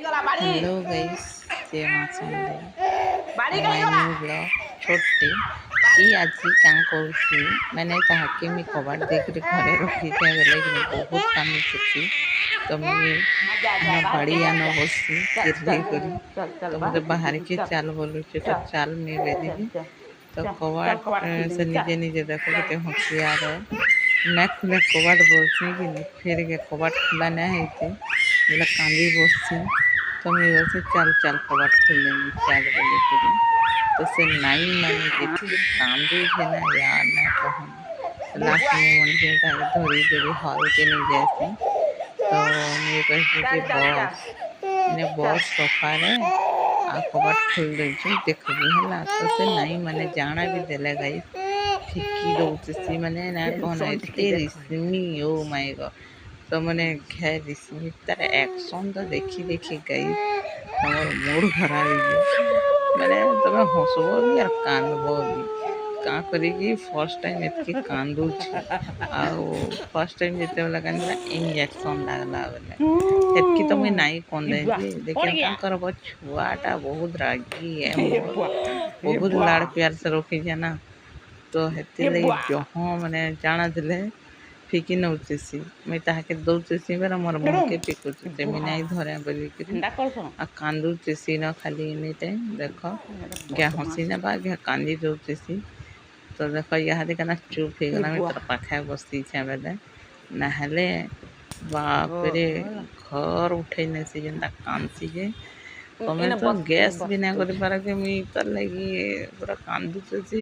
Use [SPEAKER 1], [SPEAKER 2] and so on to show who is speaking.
[SPEAKER 1] Hello guys, जय माँ समले my new blog छोटे कि आज क्या करुँची मैंने ताकि मुझे कबाड़ देकर घरे रखी बेले कि बहुत काम करती तो मुझे बाड़ी आन बसी चिल्लाई करी तो मुझे बाहर के चाल बोलूँ तो चाल मुझे बेली तो कबाड़ से निजे निजे देखो कि होशियार है ना खुले कबाड़ बोलते कि फिर के कबाड़ खुला नहीं बोले कांदी बसी तो मैं बोलते चल चल कबाड़ खोल लेंगे चल बोले तो से नाई माने जेठी कांदू है ना यार ना कहूँ लास्ट में मन के धरी धरी हल के नहीं जैसे तो मैं कहती कि बस सफारे आ कबाड़ खोल देछु देखबी है तो से नाई माने जाना भी देले गई फिकी दौची माने ना कहना एते रिस्मी ओ माय गॉड तो मैंने घेर रिस्मी तार एक्शन तो देखी देखी गई तमर मूड खराब हो मैंने तुम्हें हसब भी और कांदब भी क्या करी फर्स्ट टाइम एतकी कांदुची फर्स्ट टाइम जिते बेले कांदा इंजेक्शन लागला बेले एतकी तो मुझे नाई कंदे लेकिन क्या करब छुआटा बहुत रागी है बहुत लाड़ प्यार से रखी ना तो हेती लगी जहाँ मैंने जाना दिले फिकी नौचेसी मैं ताके दौचेसी बेरा मोर मुँह के फिकुचे मैं नहीं धरे बोलिकी आ कांदुचेसी न खाली एनी टाइम देख क्या हसी ना बा क्या कांदी दौचेसी तो देख यहाँ देखना चुप हो गला मैं तोर पाखे बसी बेले नहले बाप रे घर उठे नसी जेनता कांसी जे तुम्हें तो गैस भी नहीं कर पार के मुई तर लगी पूरा कांदुचेसी।